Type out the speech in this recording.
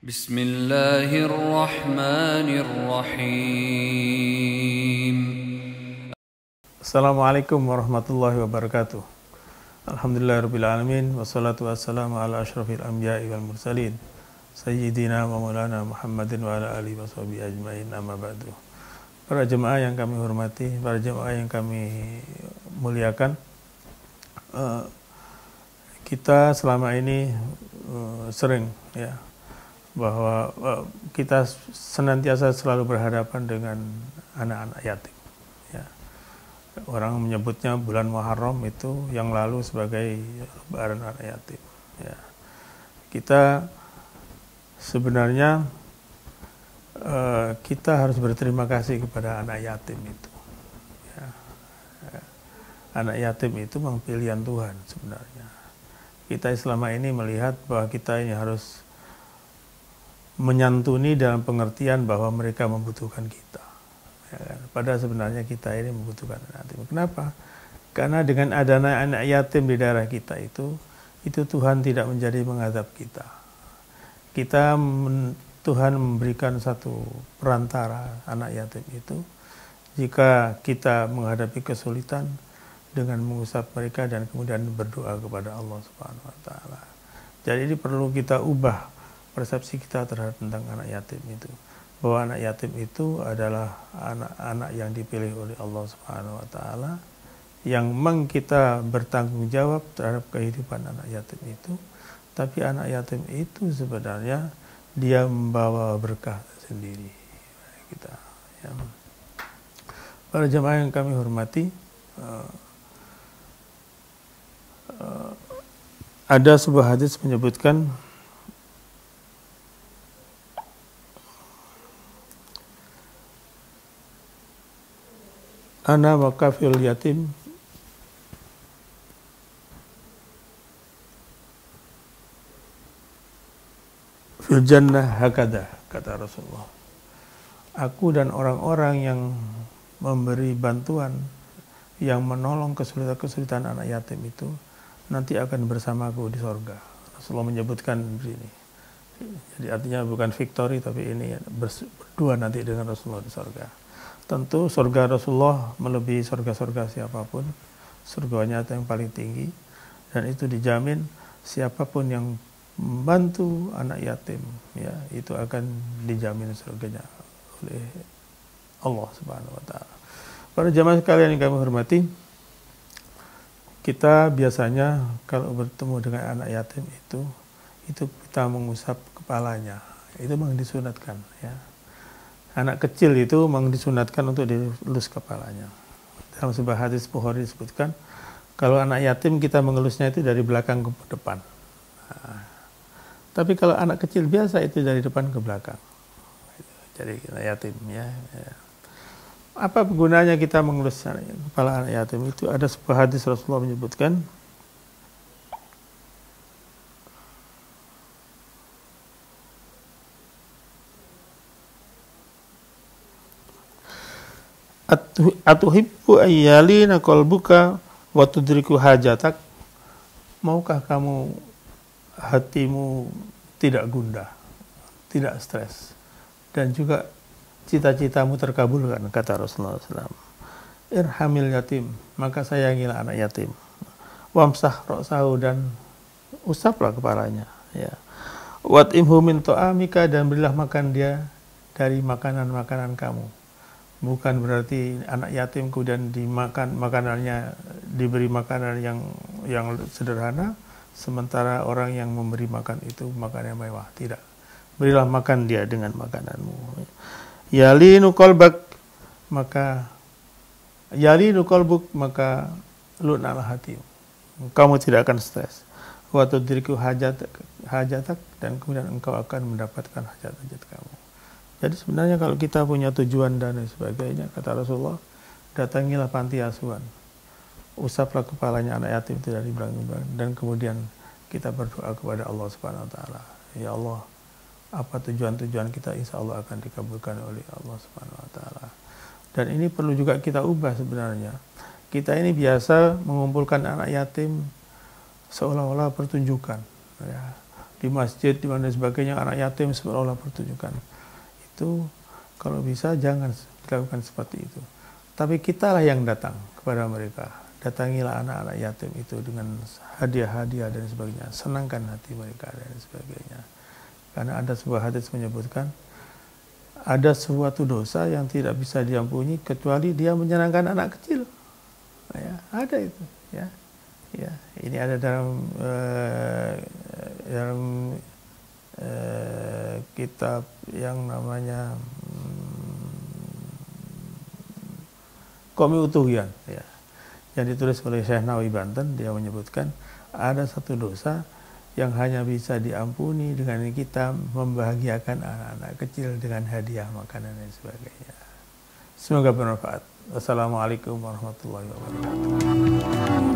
Bismillahirrahmanirrahim. Assalamualaikum warahmatullahi wabarakatuh. Alhamdulillahirrabbilalamin. Wassalatu wassalamu ala ashrafil anbiya'i wal mursalin Sayyidina wa maulana Muhammadin wa ala alihi wa sahbihi ajma'in, amma ba'du. Para jemaah yang kami hormati, para jemaah yang kami muliakan, kita selama ini sering bahwa kita senantiasa selalu berhadapan dengan anak-anak yatim. Orang menyebutnya bulan Muharram itu yang lalu sebagai lebaran anak yatim. Kita sebenarnya kita harus berterima kasih kepada anak yatim itu. Anak yatim itu memang pilihan Tuhan sebenarnya. Kita selama ini melihat bahwa kita ini harus menyantuni dalam pengertian bahwa mereka membutuhkan kita. Padahal sebenarnya kita ini membutuhkan anak yatim. Kenapa? Karena dengan adanya anak yatim di daerah kita itu Tuhan tidak menjadi mengadab kita. Tuhan memberikan satu perantara anak yatim itu. Jika kita menghadapi kesulitan dengan mengusap mereka dan kemudian berdoa kepada Allah Subhanahu wa taala. Jadi ini perlu kita ubah persepsi kita terhadap tentang anak yatim itu. Bahwa anak yatim itu adalah anak-anak yang dipilih oleh Allah Subhanahu wa taala, yang memang kita bertanggung jawab terhadap kehidupan anak yatim itu. Tapi anak yatim itu sebenarnya dia membawa berkah sendiri kita. Para jemaah yang kami hormati, ada sebuah hadis menyebutkan ana wa kafil yatim fil jannah hakada, kata Rasulullah. Aku dan orang-orang yang memberi bantuan, yang menolong kesulitan-kesulitan anak yatim itu nanti akan bersamaku di sorga. Rasulullah menyebutkan begini. Jadi artinya bukan victory, tapi ini berdua nanti dengan Rasulullah di sorga. Tentu sorga Rasulullah melebihi sorga-sorga siapapun. Surganya yang paling tinggi, dan itu dijamin siapapun yang membantu anak yatim, itu akan dijamin surganya oleh Allah Subhanahu wa taala. Para jamaah sekalian yang kami hormati, kita biasanya kalau bertemu dengan anak yatim itu kita mengusap kepalanya. Itu memang disunatkan, Anak kecil itu memang disunatkan untuk dielus kepalanya. Dalam sebuah hadis Bukhari disebutkan, kalau anak yatim kita mengelusnya itu dari belakang ke depan. Tapi kalau anak kecil biasa itu dari depan ke belakang. Jadi anak yatim, Apa gunanya kita mengelus kepala anak yatim itu? Ada sebuah hadis Rasulullah menyebutkan, atuhibbu ayyalina qalbuka wa tudriku hajatak. Maukah kamu hatimu tidak gundah, tidak stres, dan juga cita-citamu terkabulkan, kata Rasulullah SAW. Irhamil yatim, maka sayangilah anak yatim. Wamsah ra'sahu, dan usaplah kepalanya. Wat'imhu min ta'amika, dan berilah makan dia dari makanan-makanan kamu. Bukan berarti anak yatim kemudian dimakan makanannya, diberi makanan yang sederhana, sementara orang yang memberi makan itu makan yang mewah. Tidak. Berilah makan dia dengan makananmu. Yalinu qalbuk, maka lunaklah hatimu. Kamu tidak akan stres. Wa tudriku hajatak, dan kemudian engkau akan mendapatkan hajat-hajat kamu. Jadi sebenarnya kalau kita punya tujuan dan sebagainya, kata Rasulullah, datangilah panti asuhan. Usaplah kepalanya anak yatim itu dari belakang, dan kemudian kita berdoa kepada Allah Subhanahu wa taala. Ya Allah, apa tujuan-tujuan kita, insya Allah akan dikabulkan oleh Allah Subhanahu wa taala. Dan ini perlu juga kita ubah sebenarnya. Kita ini biasa mengumpulkan anak yatim seolah-olah pertunjukan. di masjid, di mana sebagainya, anak yatim seolah-olah pertunjukan. Itu kalau bisa jangan dilakukan seperti itu. Tapi kitalah yang datang kepada mereka. Datangilah anak-anak yatim itu dengan hadiah-hadiah dan sebagainya. Senangkan hati mereka dan sebagainya. Karena ada sebuah hadis menyebutkan, ada suatu dosa yang tidak bisa diampuni kecuali dia menyenangkan anak kecil. Ya, ada itu. Ya, ya. Ini ada dalam kitab yang namanya Qomi Utuhyan, ya, yang ditulis oleh Syekh Nawawi Banten. Dia menyebutkan ada satu dosa yang hanya bisa diampuni dengan kita membahagiakan anak-anak kecil dengan hadiah makanan dan sebagainya. Semoga bermanfaat. Wassalamualaikum warahmatullahi wabarakatuh.